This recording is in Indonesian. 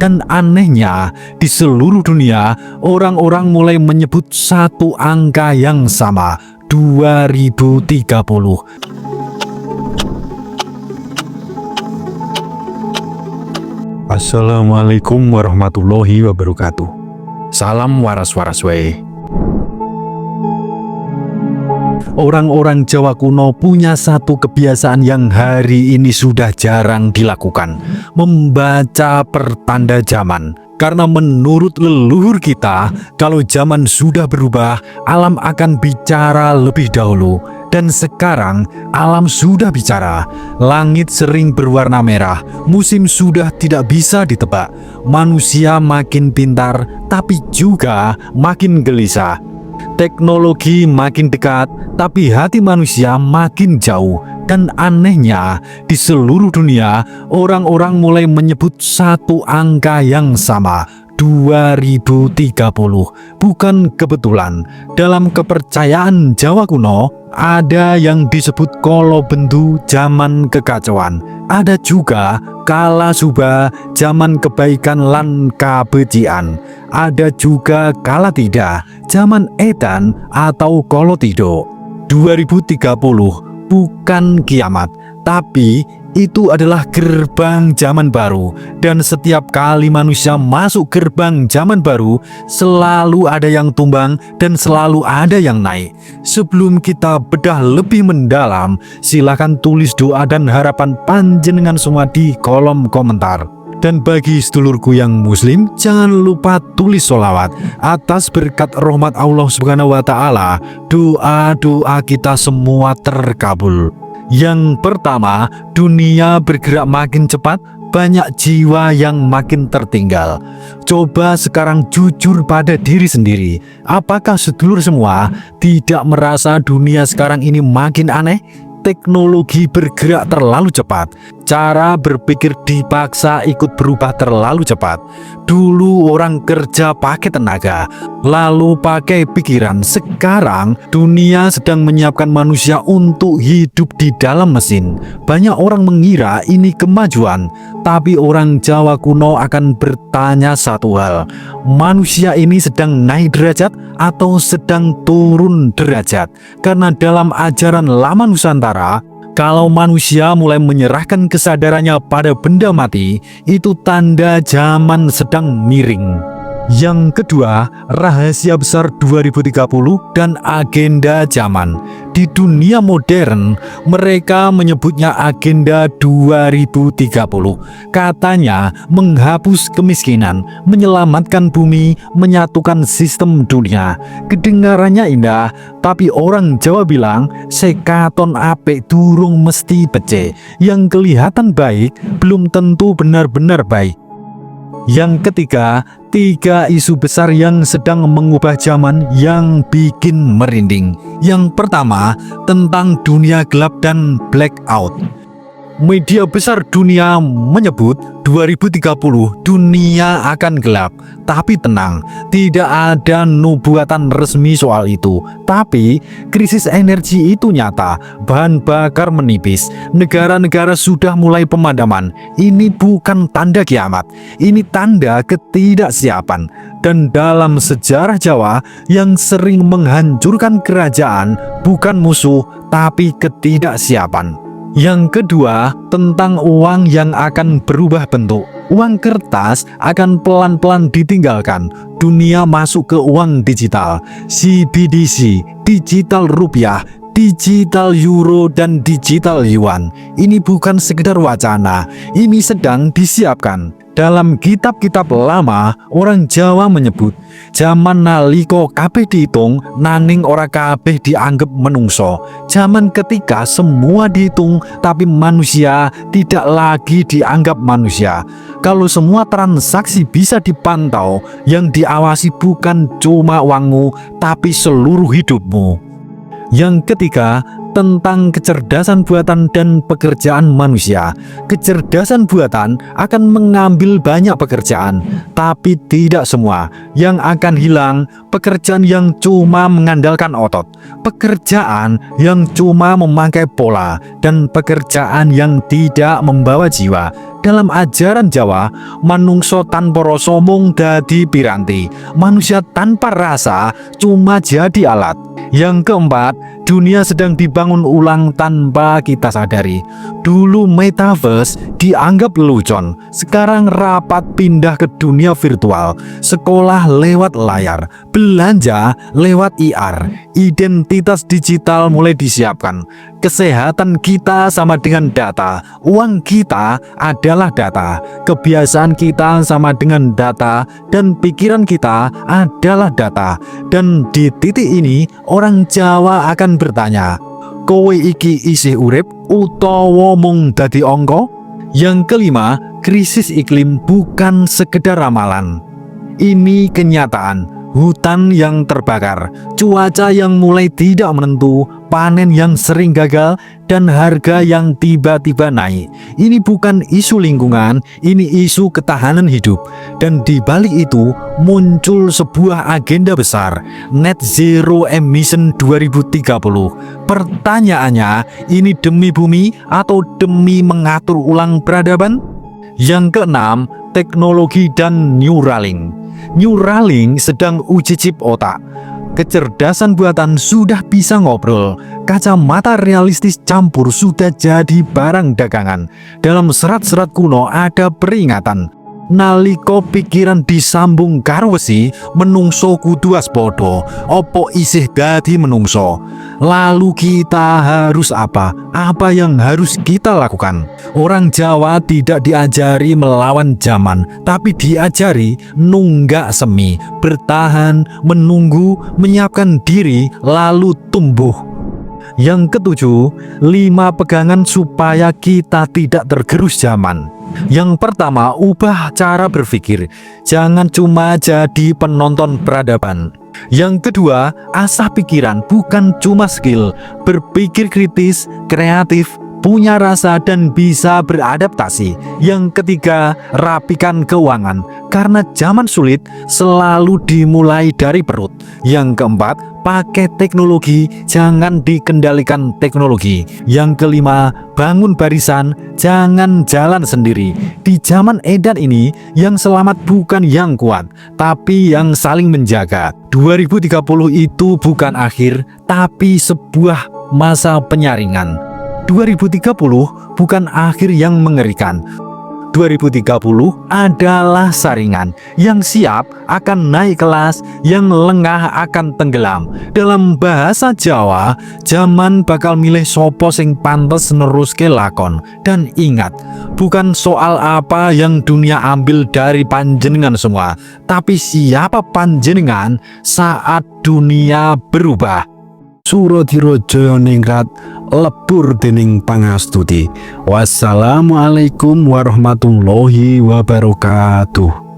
Dan anehnya, di seluruh dunia, orang-orang mulai menyebut satu angka yang sama, 2030. Assalamualaikum warahmatullahi wabarakatuh. Salam waras-waras wae. Orang-orang Jawa kuno punya satu kebiasaan yang hari ini sudah jarang dilakukan, membaca pertanda zaman. Karena menurut leluhur kita, kalau zaman sudah berubah, alam akan bicara lebih dahulu. Dan sekarang alam sudah bicara, langit sering berwarna merah, musim sudah tidak bisa ditebak, manusia makin pintar tapi juga makin gelisah. Teknologi makin dekat, tapi hati manusia makin jauh. Dan anehnya, di seluruh dunia, orang-orang mulai menyebut satu angka yang sama, 2030. Bukan kebetulan, dalam kepercayaan Jawa kuno, ada yang disebut kolo bendu zaman kekacauan. Ada juga kala suba zaman kebaikan lan kabecikan. Ada juga kala tidak zaman edan atau kolo tido. 2030 bukan kiamat, tapi itu adalah gerbang zaman baru. Dan setiap kali manusia masuk gerbang zaman baru, selalu ada yang tumbang dan selalu ada yang naik. Sebelum kita bedah lebih mendalam, silakan tulis doa dan harapan panjenengan semua di kolom komentar. Dan bagi sedulurku yang muslim, jangan lupa tulis sholawat atas berkat rahmat Allah Subhanahu wa Ta'ala. Doa-doa kita semua terkabul. Yang pertama, dunia bergerak makin cepat, banyak jiwa yang makin tertinggal. Coba sekarang jujur pada diri sendiri. Apakah sedulur semua tidak merasa dunia sekarang ini makin aneh? Teknologi bergerak terlalu cepat, cara berpikir dipaksa ikut berubah terlalu cepat. Dulu orang kerja pakai tenaga, lalu pakai pikiran. Sekarang dunia sedang menyiapkan manusia untuk hidup di dalam mesin. Banyak orang mengira ini kemajuan, tapi orang Jawa kuno akan bertanya satu hal: manusia ini sedang naik derajat atau sedang turun derajat? Karena dalam ajaran lama Nusantara, kalau manusia mulai menyerahkan kesadarannya pada benda mati, itu tanda zaman sedang miring. Yang kedua, rahasia besar 2030 dan agenda zaman. Di dunia modern, mereka menyebutnya agenda 2030. Katanya menghapus kemiskinan, menyelamatkan bumi, menyatukan sistem dunia. Kedengarannya indah, tapi orang Jawa bilang, sekaton apik durung mesti becik. Yang kelihatan baik, belum tentu benar-benar baik. Yang ketiga, 3 isu besar yang sedang mengubah zaman yang bikin merinding. Yang pertama, tentang dunia gelap dan blackout. Media besar dunia menyebut 2030 dunia akan gelap. Tapi tenang, tidak ada nubuatan resmi soal itu. Tapi krisis energi itu nyata, bahan bakar menipis, negara-negara sudah mulai pemadaman. Ini bukan tanda kiamat, ini tanda ketidaksiapan. Dan dalam sejarah Jawa, yang sering menghancurkan kerajaan bukan musuh, tapi ketidaksiapan. Yang kedua, tentang uang yang akan berubah bentuk. Uang kertas akan pelan-pelan ditinggalkan. Dunia masuk ke uang digital, CBDC, digital rupiah, digital euro, dan digital yuan. Ini bukan sekedar wacana, ini sedang disiapkan. Dalam kitab-kitab lama, orang Jawa menyebut zaman naliko kabeh dihitung, nanging ora kabeh dianggap menungso. Zaman ketika semua dihitung, tapi manusia tidak lagi dianggap manusia. Kalau semua transaksi bisa dipantau, yang diawasi bukan cuma uangmu, tapi seluruh hidupmu. Yang ketiga, tentang kecerdasan buatan dan pekerjaan manusia. Kecerdasan buatan akan mengambil banyak pekerjaan, tapi tidak semua. Yang akan hilang pekerjaan yang cuma mengandalkan otot, pekerjaan yang cuma memakai pola, dan pekerjaan yang tidak membawa jiwa. Dalam ajaran Jawa, manungso tanpa rasa mung dadi piranti, manusia tanpa rasa cuma jadi alat. Yang keempat, dunia sedang dibangun ulang tanpa kita sadari. Dulu metaverse dianggap lelucon, sekarang rapat pindah ke dunia virtual, sekolah lewat layar, belanja lewat IR, identitas digital mulai disiapkan. Kesehatan kita sama dengan data, uang kita adalah data, kebiasaan kita sama dengan data, dan pikiran kita adalah data. Dan di titik ini, orang Jawa akan bertanya, kowe iki isih urip utawa mung dadi angka? Yang kelima, krisis iklim bukan sekedar ramalan. Ini kenyataan. Hutan yang terbakar, cuaca yang mulai tidak menentu, panen yang sering gagal, dan harga yang tiba-tiba naik. Ini bukan isu lingkungan, ini isu ketahanan hidup. Dan di balik itu muncul sebuah agenda besar, Net Zero Emission 2030. Pertanyaannya, ini demi bumi atau demi mengatur ulang peradaban? Yang keenam, teknologi dan Neuralink. Neuralink sedang uji chip otak. Kecerdasan buatan sudah bisa ngobrol. Kacamata realistis campur sudah jadi barang dagangan. Dalam serat-serat kuno ada peringatan. Naliko pikiran disambung karo wesi, menungso kudu waspada. Opo isih dadi menungso? Lalu kita harus apa? Apa yang harus kita lakukan? Orang Jawa tidak diajari melawan zaman, tapi diajari nunggak semi, bertahan, menunggu, menyiapkan diri, lalu tumbuh. Yang ketujuh, 5 pegangan supaya kita tidak tergerus zaman. Yang pertama, ubah cara berpikir. Jangan cuma jadi penonton peradaban. Yang kedua, asah pikiran bukan cuma skill. Berpikir kritis, kreatif, punya rasa dan bisa beradaptasi. Yang ketiga, rapikan keuangan. Karena zaman sulit selalu dimulai dari perut. Yang keempat, pakai teknologi, jangan dikendalikan teknologi. Yang kelima, bangun barisan, jangan jalan sendiri. Di zaman edan ini, yang selamat bukan yang kuat, tapi yang saling menjaga. 2030 itu bukan akhir, tapi sebuah masa penyaringan. 2030 bukan akhir yang mengerikan. 2030 adalah saringan. Yang siap akan naik kelas, yang lengah akan tenggelam. Dalam bahasa Jawa, zaman bakal milih sopo sing pantes neruske lakon. Dan ingat, bukan soal apa yang dunia ambil dari panjenengan semua, tapi siapa panjenengan saat dunia berubah. Suradira Jayaningrat lebur dening pangastuti. Wassalamualaikum warahmatullahi wabarakatuh.